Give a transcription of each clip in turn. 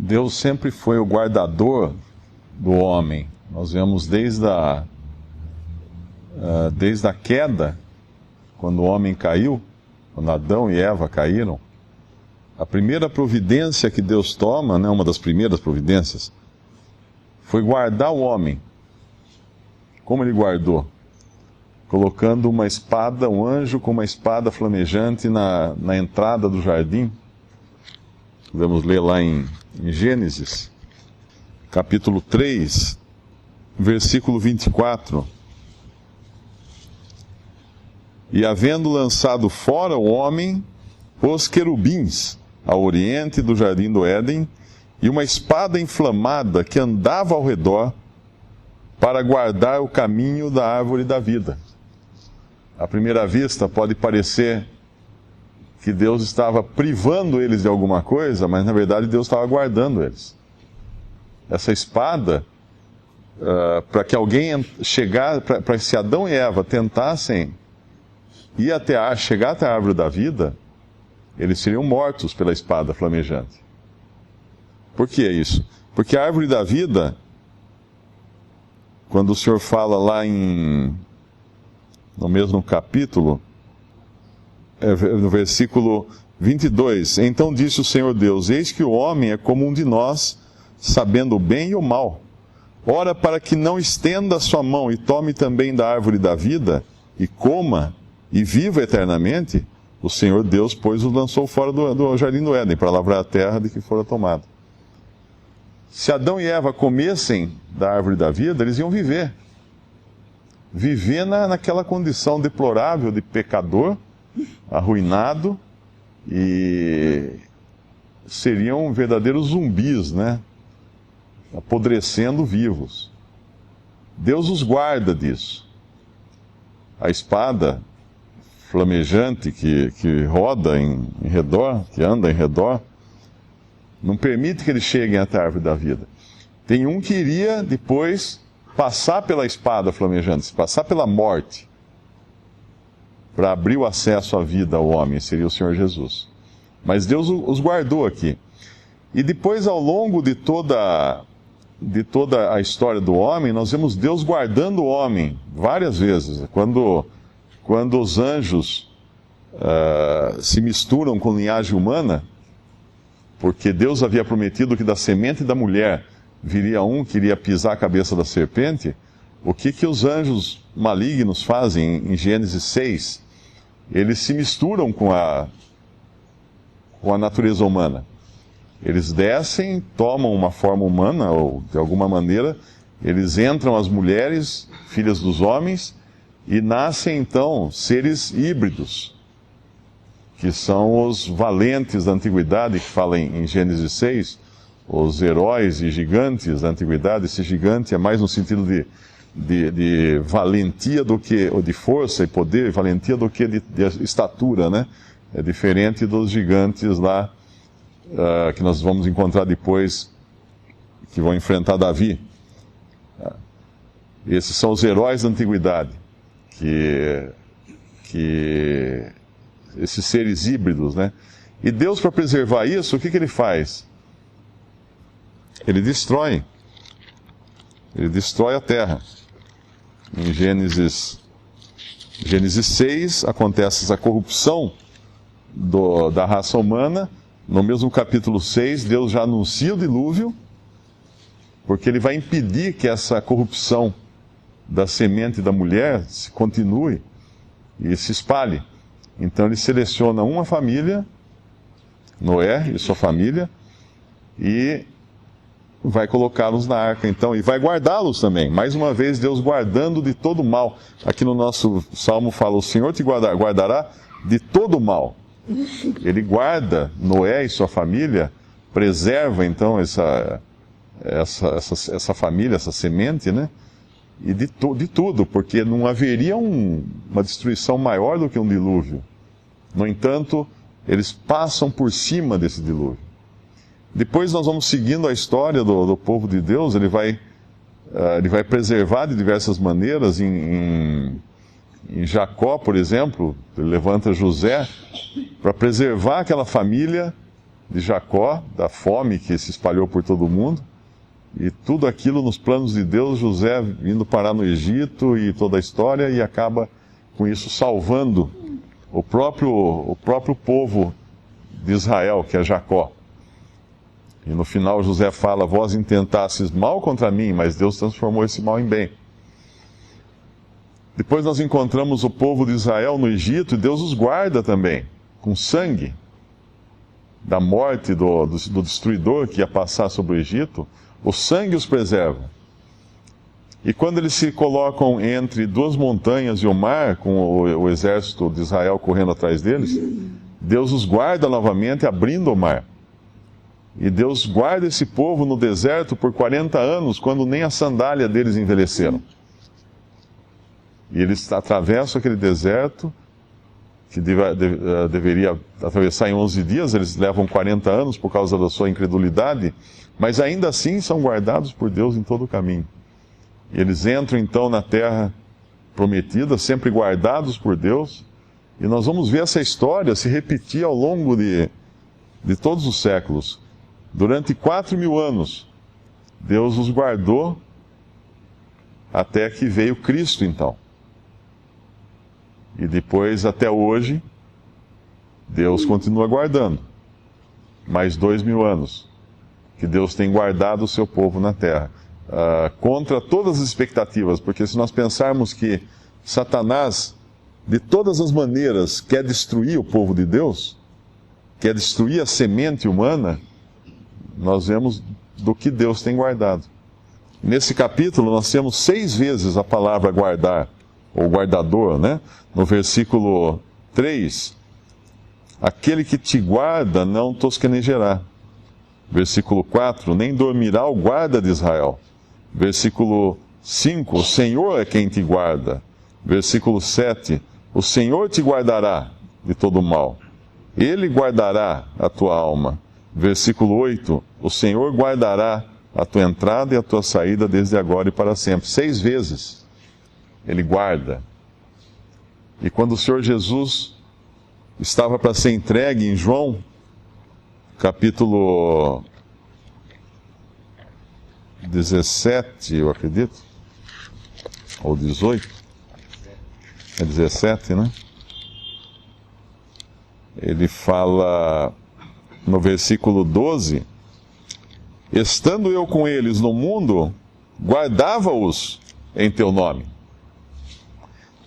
Deus sempre foi o guardador do homem. Nós vemos desde a queda, quando o homem caiu, quando Adão e Eva caíram, a primeira providência que Deus toma, né, uma das primeiras providências, foi guardar o homem. Como ele guardou? Colocando uma espada, um anjo com uma espada flamejante na entrada do jardim. Podemos ler lá em Gênesis, capítulo 3, versículo 24. E havendo lançado fora o homem, os querubins ao oriente do jardim do Éden, e uma espada inflamada que andava ao redor, para guardar o caminho da árvore da vida. À primeira vista pode parecer que Deus estava privando eles de alguma coisa, mas na verdade Deus estava guardando eles. Essa espada, para que alguém para se Adão e Eva tentassem chegar até a árvore da vida, eles seriam mortos pela espada flamejante. Por que isso? Porque a árvore da vida, quando o Senhor fala lá no mesmo capítulo, no versículo 22, então disse o Senhor Deus: eis que o homem é como um de nós, sabendo o bem e o mal. Ora, para que não estenda a sua mão e tome também da árvore da vida, e coma, e viva eternamente, o Senhor Deus, pois, o lançou fora do jardim do Éden, para lavrar a terra de que fora tomado. Se Adão e Eva comessem da árvore da vida, eles iam viver. Viver naquela condição deplorável de pecador, arruinado, e seriam verdadeiros zumbis, né? Apodrecendo vivos. Deus os guarda disso. A espada flamejante que roda em redor, que anda em redor, não permite que eles cheguem até a árvore da vida. Tem um que iria depois passar pela espada flamejante, passar pela morte, para abrir o acesso à vida ao homem, seria o Senhor Jesus. Mas Deus os guardou aqui. E depois, ao longo de toda a história do homem, nós vemos Deus guardando o homem várias vezes. Quando os anjos se misturam com linhagem humana, porque Deus havia prometido que da semente da mulher viria um que iria pisar a cabeça da serpente, o que os anjos malignos fazem em Gênesis 6? Eles se misturam com a natureza humana. Eles descem, tomam uma forma humana, ou de alguma maneira, eles entram as mulheres, filhas dos homens, e nascem então seres híbridos, que são os valentes da antiguidade, que fala em Gênesis 6, os heróis e gigantes da antiguidade. Esse gigante é mais no sentido de valentia do que, ou de força e poder, valentia do que de estatura, né? É diferente dos gigantes lá, que nós vamos encontrar depois, que vão enfrentar Davi. Esses são os heróis da antiguidade, que esses seres híbridos, né? E Deus, para preservar isso, o que ele faz? Ele destrói a terra. Em Gênesis 6, acontece essa corrupção da raça humana. No mesmo capítulo 6, Deus já anuncia o dilúvio, porque ele vai impedir que essa corrupção da semente da mulher se continue e se espalhe. Então ele seleciona uma família, Noé e sua família, e vai colocá-los na arca, então, e vai guardá-los também. Mais uma vez, Deus guardando de todo mal. Aqui no nosso salmo fala: o Senhor te guardará de todo mal. Ele guarda Noé e sua família, preserva então essa família, essa semente, né? E de tudo, porque não haveria uma destruição maior do que um dilúvio. No entanto, eles passam por cima desse dilúvio. Depois nós vamos seguindo a história do povo de Deus. Ele vai preservar de diversas maneiras. Em Jacó, por exemplo, ele levanta José para preservar aquela família de Jacó, da fome que se espalhou por todo o mundo, e tudo aquilo nos planos de Deus, José vindo parar no Egito e toda a história, e acaba com isso salvando o próprio povo de Israel, que é Jacó. E no final José fala: vós intentastes mal contra mim, mas Deus transformou esse mal em bem. Depois nós encontramos o povo de Israel no Egito, e Deus os guarda também, com sangue da morte do destruidor que ia passar sobre o Egito. O sangue os preserva. E quando eles se colocam entre duas montanhas e o mar, com o exército de Israel correndo atrás deles, Deus os guarda novamente, abrindo o mar. E Deus guarda esse povo no deserto por 40 anos, quando nem a sandália deles envelheceram. E eles atravessam aquele deserto, que deveria atravessar em 11 dias, eles levam 40 anos por causa da sua incredulidade, mas ainda assim são guardados por Deus em todo o caminho. E eles entram então na terra prometida, sempre guardados por Deus, e nós vamos ver essa história se repetir ao longo de todos os séculos. Durante 4.000 anos, Deus os guardou, até que veio Cristo então. E depois, até hoje, Deus continua guardando. Mais 2.000 anos que Deus tem guardado o seu povo na terra. Contra todas as expectativas, porque se nós pensarmos que Satanás, de todas as maneiras, quer destruir o povo de Deus, quer destruir a semente humana, nós vemos do que Deus tem guardado. Nesse capítulo nós temos 6 vezes a palavra guardar, ou guardador, né? No versículo 3, aquele que te guarda não tosquenejará. Versículo 4, nem dormirá o guarda de Israel. Versículo 5, o Senhor é quem te guarda. Versículo 7, o Senhor te guardará de todo mal. Ele guardará a tua alma. Versículo 8, o Senhor guardará a tua entrada e a tua saída desde agora e para sempre. 6 vezes Ele guarda. E quando o Senhor Jesus estava para ser entregue em João, capítulo 17, eu acredito, ou 18, é 17, né? Ele fala no versículo 12, estando eu com eles no mundo, guardava-os em teu nome.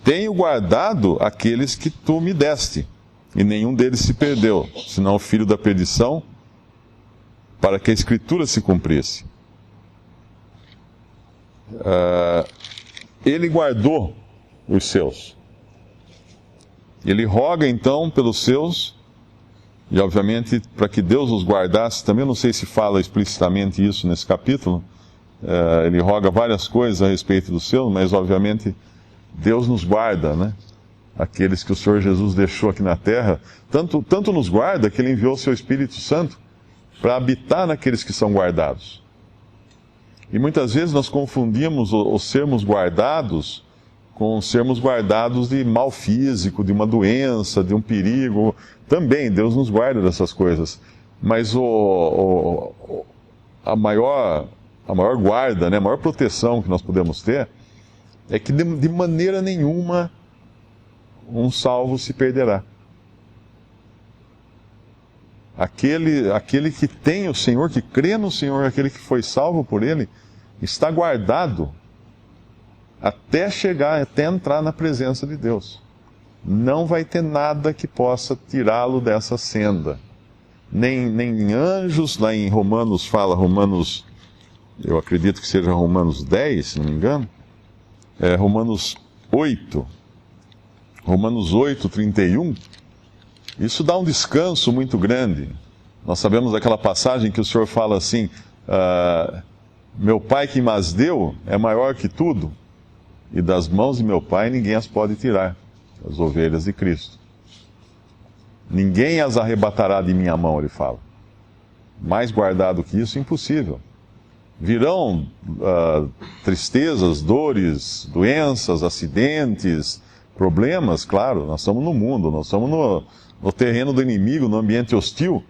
Tenho guardado aqueles que tu me deste, e nenhum deles se perdeu, senão o filho da perdição, para que a Escritura se cumprisse. Ele guardou os seus. Ele roga então pelos seus, e obviamente para que Deus os guardasse. Também não sei se fala explicitamente isso nesse capítulo. Ele roga várias coisas a respeito dos seus, mas obviamente Deus nos guarda, né? Aqueles que o Senhor Jesus deixou aqui na terra, tanto nos guarda que Ele enviou o Seu Espírito Santo para habitar naqueles que são guardados. E muitas vezes nós confundimos os sermos guardados com sermos guardados de mal físico, de uma doença, de um perigo. Também Deus nos guarda dessas coisas. Mas a maior guarda, né, a maior proteção que nós podemos ter é que de maneira nenhuma um salvo se perderá. Aquele que tem o Senhor, que crê no Senhor, aquele que foi salvo por Ele, está guardado até entrar na presença de Deus. Não vai ter nada que possa tirá-lo dessa senda. Nem anjos, lá em Romanos fala, eu acredito que seja Romanos 10, se não me engano, Romanos 8, 31, isso dá um descanso muito grande. Nós sabemos daquela passagem que o Senhor fala assim, meu Pai que mas deu é maior que tudo, e das mãos de meu Pai ninguém as pode tirar, as ovelhas de Cristo. Ninguém as arrebatará de minha mão, ele fala. Mais guardado que isso, impossível. Virão tristezas, dores, doenças, acidentes, problemas, claro, nós estamos no mundo, nós estamos no terreno do inimigo, no ambiente hostil,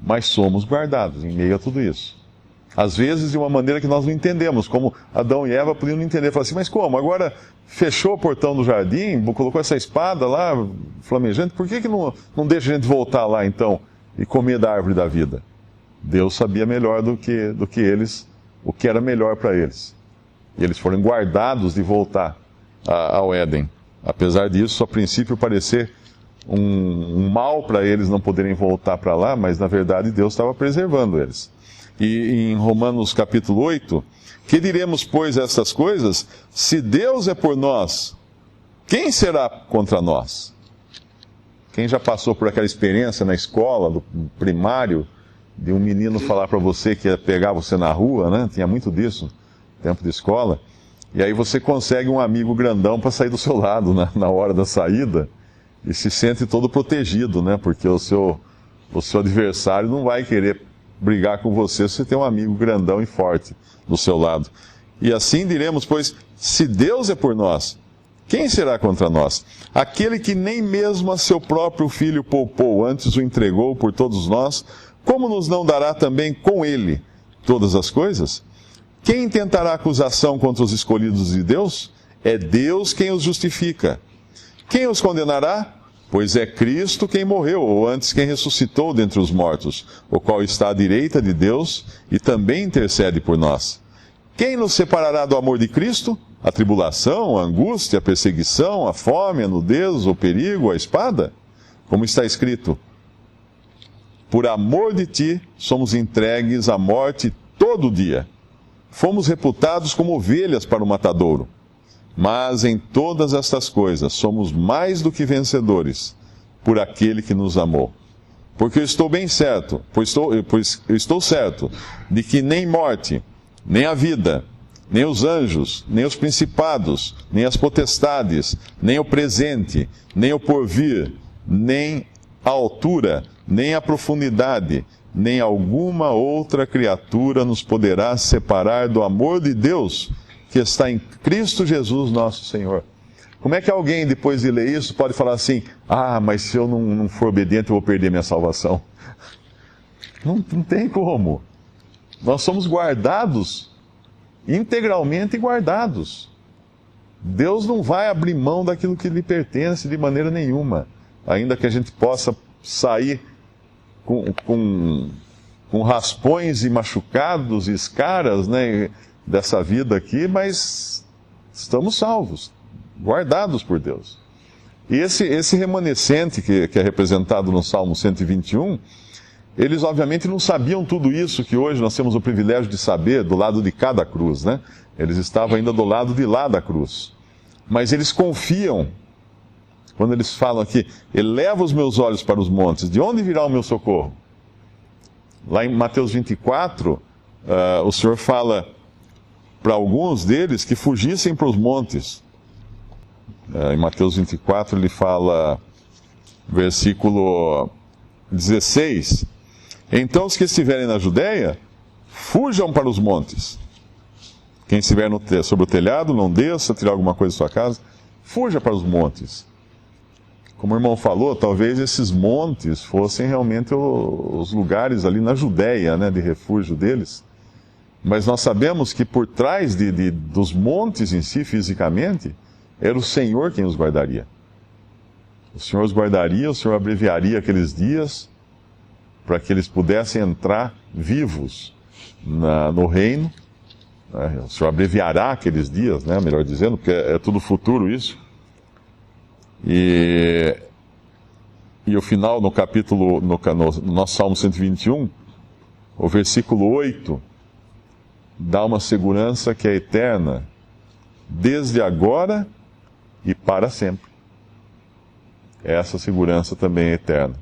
mas somos guardados em meio a tudo isso. Às vezes de uma maneira que nós não entendemos, como Adão e Eva podiam não entender. Falar assim, mas como? Agora fechou o portão do jardim, colocou essa espada lá, flamejante, por que não deixa a gente voltar lá então e comer da árvore da vida? Deus sabia melhor do que eles, o que era melhor para eles. E eles foram guardados de voltar ao Éden. Apesar disso, a princípio parecer um mal para eles não poderem voltar para lá, mas na verdade Deus estava preservando eles. E em Romanos capítulo 8, que diremos, pois, estas coisas? Se Deus é por nós, quem será contra nós? Quem já passou por aquela experiência na escola, do primário, de um menino falar para você que ia pegar você na rua, né? Tinha muito disso, tempo de escola. E aí você consegue um amigo grandão para sair do seu lado na hora da saída e se sente todo protegido, né? Porque o seu adversário não vai querer brigar com você se você tem um amigo grandão e forte do seu lado. E assim diremos, pois, se Deus é por nós, quem será contra nós? Aquele que nem mesmo a seu próprio filho poupou, antes o entregou por todos nós, como nos não dará também com ele todas as coisas? Quem tentará acusação contra os escolhidos de Deus? É Deus quem os justifica. Quem os condenará? Pois é Cristo quem morreu, ou antes quem ressuscitou dentre os mortos, o qual está à direita de Deus e também intercede por nós. Quem nos separará do amor de Cristo? A tribulação, a angústia, a perseguição, a fome, a nudez, o perigo, a espada? Como está escrito, por amor de ti somos entregues à morte todo dia. Fomos reputados como ovelhas para o matadouro. Mas em todas estas coisas somos mais do que vencedores por aquele que nos amou. Porque eu estou bem certo, pois eu estou certo de que nem morte, nem a vida, nem os anjos, nem os principados, nem as potestades, nem o presente, nem o porvir, nem a altura, nem a profundidade, nem alguma outra criatura nos poderá separar do amor de Deus que está em Cristo Jesus nosso Senhor. Como é que alguém, depois de ler isso, pode falar assim, mas se eu não for obediente, eu vou perder minha salvação? Não tem como. Nós somos guardados, integralmente guardados. Deus não vai abrir mão daquilo que lhe pertence de maneira nenhuma, ainda que a gente possa sair com raspões e machucados e escaras, né, dessa vida aqui, mas estamos salvos, guardados por Deus. E esse remanescente que é representado no Salmo 121, eles obviamente não sabiam tudo isso que hoje nós temos o privilégio de saber do lado de cada cruz, né? Eles estavam ainda do lado de lá da cruz. Mas eles confiam, quando eles falam aqui, eleva os meus olhos para os montes, de onde virá o meu socorro? Lá em Mateus 24, o Senhor fala para alguns deles que fugissem para os montes. Em Mateus 24 ele fala, versículo 16, então os que estiverem na Judéia, fujam para os montes. Quem estiver sobre o telhado, não desça, tirar alguma coisa da sua casa, fuja para os montes. Como o irmão falou, talvez esses montes fossem realmente os lugares ali na Judéia, né, de refúgio deles. Mas nós sabemos que por trás dos montes em si, fisicamente, era o Senhor quem os guardaria. O Senhor os guardaria, o Senhor abreviaria aqueles dias para que eles pudessem entrar vivos no reino. O Senhor abreviará aqueles dias, né, melhor dizendo, porque é tudo futuro isso. E o final, no capítulo, no nosso Salmo 121, o versículo 8, dá uma segurança que é eterna, desde agora e para sempre. Essa segurança também é eterna.